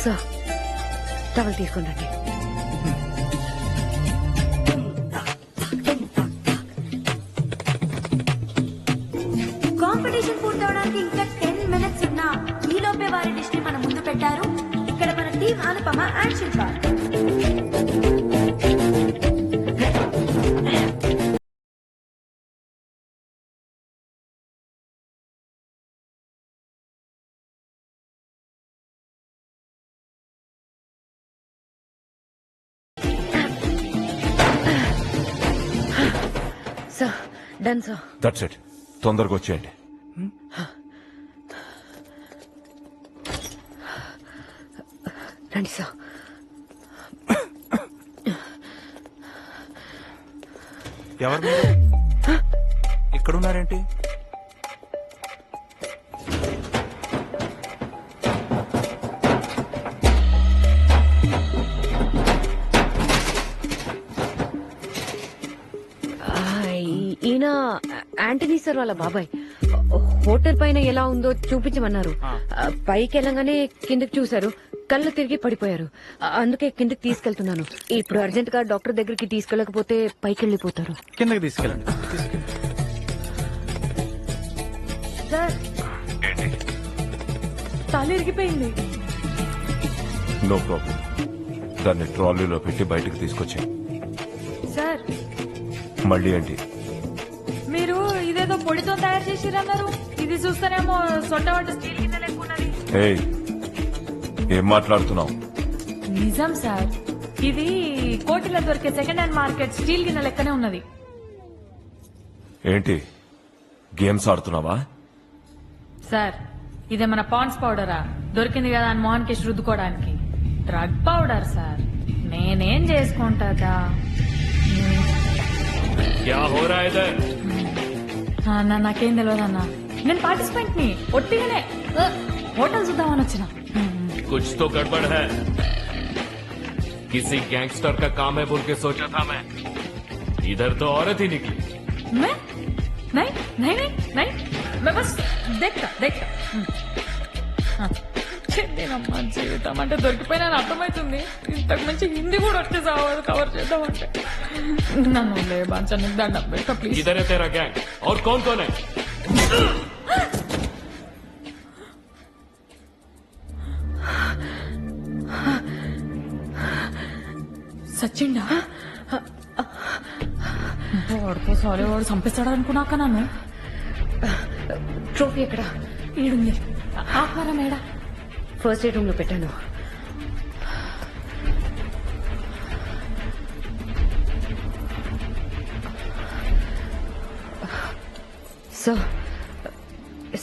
Sir towel తీసుకోండి. Competition పూర్తవడానికి ఇంకా 10 minutes ఉన్నా ఈ లోపే వారి డిష్ ని మన ముందు పెట్టారు. ఇక్కడ మన team Anupama and Shilpa. Sir done sir. That's it. తొందరగా వచ్చేయండి. రండి సార్. ఎవరు మీరు? ఇక్కడ ఉన్నారేంటి? ఈయన యాంటనీ సార్ వాళ్ళ బాబాయ్. హోటల్ పైన ఎలా ఉందో చూపించమన్నారు. పైకి వెళ్ళగానే కిందకి చూశారు, కళ్ళు తిరిగి పడిపోయారు. అందుకే కిందకి తీసుకెళ్తున్నాను. ఇప్పుడు అర్జెంట్ గా డాక్టర్ దగ్గరికి తీసుకెళ్లకపోతే పైకి వెళ్ళిపోతారు. కిందకి తీసుకెళ్ళండి. సార్ తల ఇరిగిపోయింది. No problem. దాన్ని ట్రాలీలో పెట్టి బయటకు తీసుకొచ్చాయి. సార్ మళ్ళీ ఏంటి? మీరు ఇదేదో పొడితో తయారు చేసిరన్నారు. ఇది చూస్తేనేమో సొట్టవట్ట స్టీల్ కింద లేకున్నది. ఏయ్, ఏం మాట్లాడుతున్నావు? నిజం సార్, ఇది కోటిలో దొరికే సెకండ్ హ్యాండ్ మార్కెట్ స్టీల్ గిన్నె లెక్కనే ఉన్నది. ఏంటి గేమ్స్ ఆడుతున్నావా? సార్ ఇదేమన్నా పాండ్స్ పౌడరా? దొరికింది కదా అని మోహన్ కేసు రుద్దుకోవడానికి. Drug powder sir. నేనేం చేసుకుంటా? నాకేం తెలియదు అన్న. నేను పార్టిసిపెంట్ ని. ఒట్టిగానే హోటల్ చూద్దామని వచ్చిన. कुछ तो गड़बड़ है. किसी गैंगस्टर का काम है बोल के सोचा था मैं. इधर तो औरत ही निकली. मैं नहीं नहीं नहीं नहीं मैं बस देखता చెప్తేనమ్మా. జీవితం అంటే దొరికిపోయినా అర్థమవుతుంది. ఇంతకు మంచి హిందీ కూడా వచ్చే సావాలి కవర్ చేద్దామంటే. నన్ను లే బాంచా, నీకు దండం పెడతా ప్లీజ్. इधर है तेरा गैंग. और कौन कौन है? సచ్చిండా? వాడితో సారీ, వాడు చంపేస్తాడు అనుకున్నాక నన్ను. ట్రోఫీ ఎక్కడ? ఈడుంది. ఆహ్వానం ఏడా? ఫస్ట్ ఎయిడ్ రూమ్ లో పెట్టాను.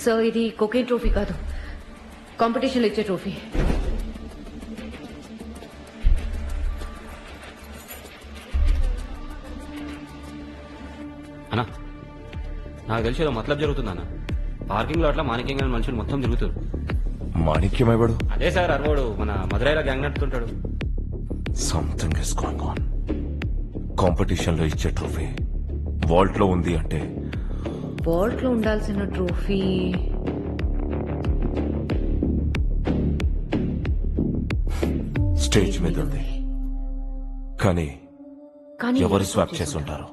సార్ ఇది కోకేన్ ట్రోఫీ కాదు, కాంపిటీషన్ లో ఇచ్చే ట్రోఫీ. అన్నా, నాకు తెలిసి ఏదో మతలబ్ జరుగుతుంది అన్న. పార్కింగ్ లో అట్లా మాణిక్యంగా మనుషులు మొత్తం తిరుగుతారు. మాణిక్యమైవాడు? అదే సార్, అరవడు మన మధురైలో గ్యాంగ్ నడుతుంటాడు. Something is going on. Competition లో ఇచ్చే ట్రోఫీ వాల్ట్ లో ఉంది అంటే వాల్ట్ లో ఉండాల్సిన ట్రోఫీ స్టేజ్ మీద ఉంది. కానీ ఎవరు స్వాప్ చేసి ఉంటారు?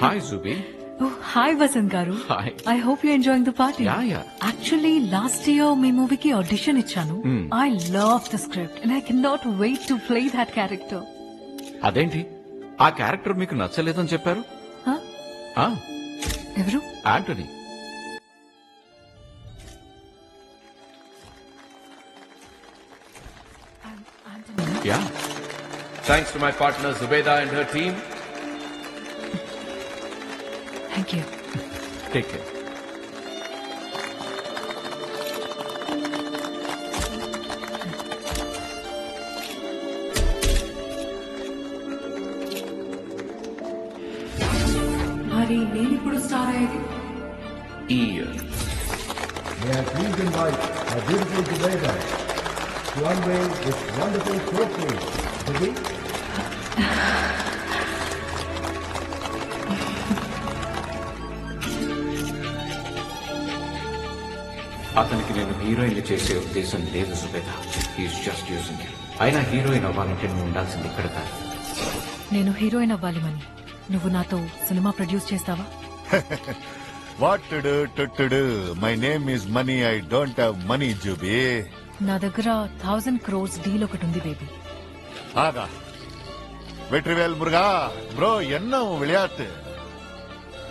Hi, Zubi. Oh, hi, Vasant Garu. Hi. I hope you're enjoying the party. Yeah. Actually, last year, my movie ki audition ichanu. I love the script and I cannot wait to play that character. అదేంటి ఆ character మీకు నచ్చలేదని చెప్పారు? Huh? ఎవరు? Antony. Yeah. Thanks to my partner Zubeda and her team. Thank you. Take care. మరి నేను ఇప్పుడు star అయ్యేది. ఈ year. May I please invite our beautiful Zubeda అతనికి నేను హీరోయిన్ చేసే ఉద్దేశం లేదు సుబేదా. He's just using you. అయినా హీరోయిన్ అవ్వాలంటే నువ్వు ఉండాల్సింది ఇక్కడ కాదు. నేను హీరోయిన్ అవ్వాలి మని నువ్వు నాతో సినిమా ప్రొడ్యూస్ చేస్తావా? What to do? My name is money. I don't have money, Jubi. నా దగ్గర 1000 crores డీల్ ఒకటి ఉంది బేబీ. ఆగా వెట్రివేల్ మురుగా బ్రో ఎన్నో విளையாட்டு.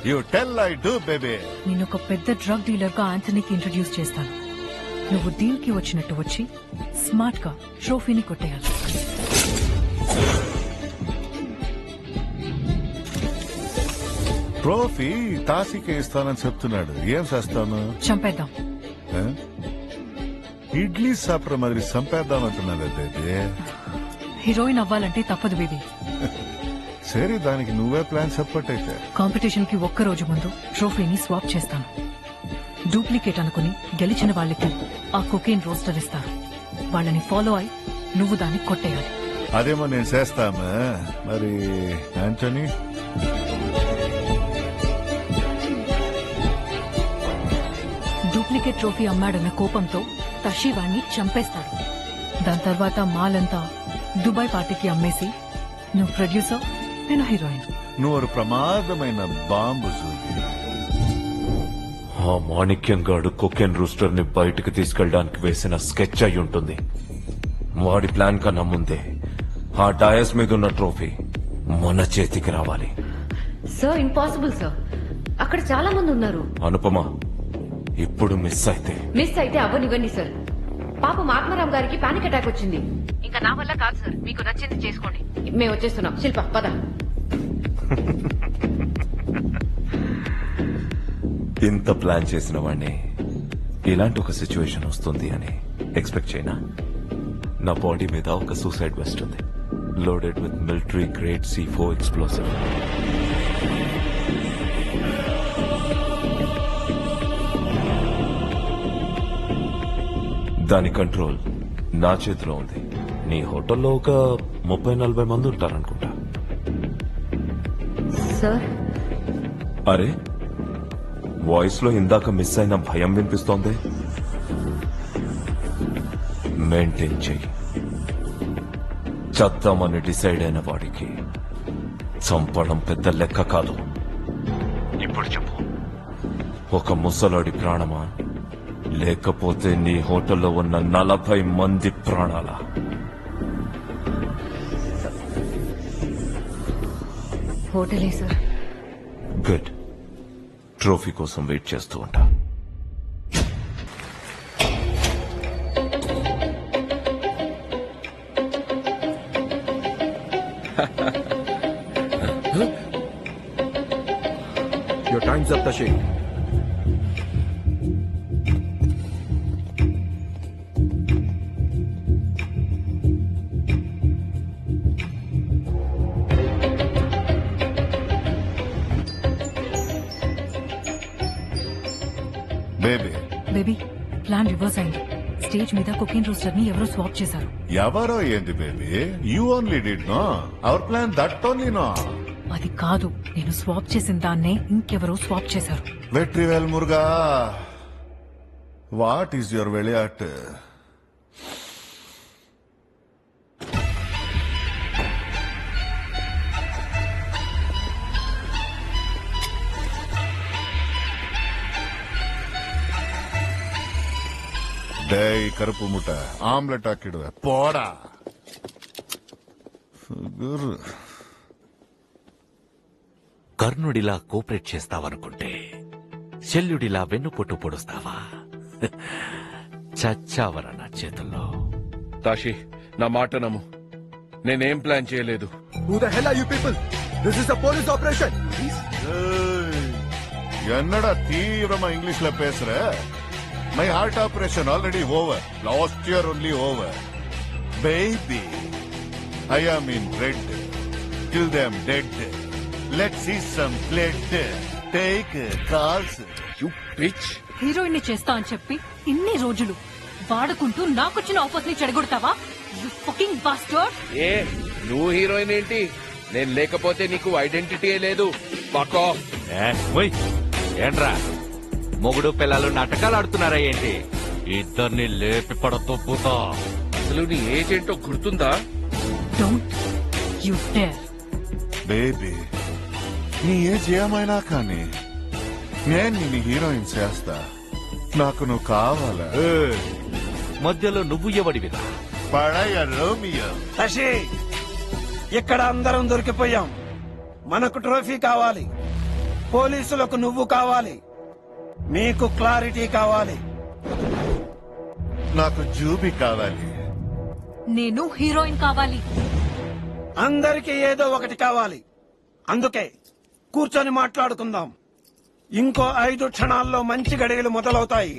You tell I do, baby. నేను ఒక పెద్ద డ్రగ్ డీలర్ గా ఆంథనీకి ఇంట్రడ్యూస్ చేస్తాను. నువ్వు డీల్ కి వచ్చినట్టు వచ్చి స్మార్ట్ గా ట్రోఫీని కొట్టేయాలి. ట్రోఫీ తాసికే ఇస్తానని చెప్తున్నాడు. ఏం చేస్తాను? చంపేద్దాం. ఆ? ఇడ్లీ సాప్ర మాదిరి సంపేద్దామంటున్నావే బేబీ. హీరోయిన్ అవ్వాలంటే తప్పదు బేబీ. సరే దానికి నువ్వే ప్లాన్ చెప్పట్టయితే. కాంపిటీషన్ కి ఒక్క రోజు ముందు ట్రోఫీని స్వాప్ చేస్తాను. డూప్లికేట్ అనుకుని గెలిచిన వాళ్ళకి ఆ కొకేన్ రోస్టర్ ఇస్తారు. వాళ్ళని ఫాలో అయి నువ్వు దాన్ని కొట్టేయాలి. అదేమో నేను చేస్తామా. మరి యాంటనీ? డూప్లికేట్ ట్రోఫీ అమ్మాడన్న కోపంతో తషి వాణ్ణి చంపేస్తాడు. దాని తర్వాత మాలంతా దుబాయ్ పార్టీకి అమ్మేసి నువ్వు ప్రొడ్యూసర్, నేను హీరోయిన్. నువ్వు ఒక ప్రమాదమైన బాంబు జూబి. ఆ మాణిక్యం గాడు కొకెన్ రూస్టర్ ని బయటకు తీసుకెళ్ళడానికి వేసిన స్కెచ్ అయి ఉంటుంది. వాడి ప్లాన్ కన్నా ముందే ఆ డయస్ మీద ఉన్న ట్రోఫీ మన చేతికి రావాలి. సార్ ఇంపాసిబుల్ సార్, అక్కడ చాలా మంది ఉన్నారు. అనుపమ, ఇప్పుడు మిస్ అయితే అవ్వనివ్వండి సార్. పాపం ఆత్మారాం గారికి పానిక్ అటాక్ వచ్చింది. ఇంకా నా వల్ల కాదు సార్. మీకు నచ్చింది చేసుకోండి. మేము వచ్చేస్తున్నాం. శిల్ప పద. ఇంత ప్లాన్ చేసిన వాడిని ఇలాంటి ఒక సిచ్యువేషన్ వస్తుంది అని ఎక్స్పెక్ట్ చేయనా? నా బాడీ మీద ఒక సూసైడ్ వెస్ట్ ఉంది, loaded with military grade C4 explosive. దాని కంట్రోల్ నా చేతిలో ఉంది. నీ హోటల్లో ఒక 30-40 మంది ఉంటారనుకుంటా. సార్ అరే, వాయిస్ లో ఇందాక మిస్ అయిన భయం వినిపిస్తోంది. మెయింటైన్ చెయ్యి. చద్దామని డిసైడ్ అయిన వాడికి చంపడం పెద్ద లెక్క కాదు. ఇప్పుడు చెప్పు, ఒక ముసలాడి ప్రాణమా లేకపోతే నీ హోటల్లో ఉన్న 40 మంది ప్రాణాలా? హోటలే సార్. గుడ్. ట్రోఫీ కోసం వెయిట్ చేస్తూ ఉంటా. Your time's up, Tashi. Baby baby, plan reverse అయింది. స్టేజ్ మీద కొకేన్ రోస్టర్ ని ఎవరో స్వాప్ చేశారు. ఎవరో ఏంది baby? You only did know our plan, that only know. అది కాదు, నేను స్వాప్ చేసిన దాన్నే ఇంకెవరో స్వాప్ చేశారు. Vetrivel Muruga, what is your విளையாட்டு? டேய் கருப்பு முட்டை, ஆம்லெட் ஆக்கிடுவேன் போடா. குரு కర్ణుడిలా కోఆపరేట్ చేస్తావనుకుంటే శల్యుడిలా వెన్నుపోటు పొడుస్తావా? చచ్చావరా నా చేతుల్లో. తాషి, నా మాట నమ్ము. నేనేం ప్లాన్ చేయలేదు. Who the hell are you people? This is a police operation. என்னடா தீவிரமா இங்கிலீஷ்ல பேசுற? My heart operation already over. Last year only over. Baby, I am in red. Kill them dead. Let's see some blood. Take calls. You bitch. Heroine ని చేస్తా అని చెప్పి ఇన్ని రోజులు వాడుకుంటూ నాకొచ్చిన ఆఫర్స్ ని చెడగొడతావా? You fucking bastard. ఏ నువ్వు హీరోయిన్ ఏంటి? నేను లేకపోతే నీకు ఐడెంటిటీ లేదు. పక్కో. ఓయ్, ఏంట్రా మొగుడు పిల్లలు నాటకాలు ఆడుతున్నారా ఏంటి? ఇద్దరిని లేపి పడతో పూతా. అసలు నీ ఏజ్ ఏంటో గుర్తుందా? Don't you dare. బేబీ నీ ఏజ్ ఏమైనా కానీ నేను నిన్ను హీరోయిన్ చేస్తా. నాకు నువ్వు కావాలా? మధ్యలో నువ్వు ఎవడివిరా? పడయ రోమియో. శశి, ఇక్కడ అందరం దొరికిపోయాం. మనకు ట్రోఫీ కావాలి, పోలీసులకు నువ్వు కావాలి, మీకు క్లారిటీ కావాలి. నాకు జూబీ కావాలి. నేను హీరోయిన్ కావాలి. అందరికీ ఏదో ఒకటి కావాలి. అందుకే కూర్చొని మాట్లాడుకుందాం. ఇంకో 5 క్షణాల్లో మంచి గడియలు మొదలవుతాయి.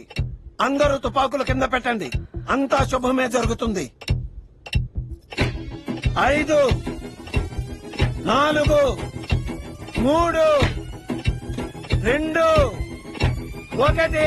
అందరూ తుపాకులు కింద పెట్టండి. అంతా శుభమే జరుగుతుంది. 5, 4, 3, 2, 1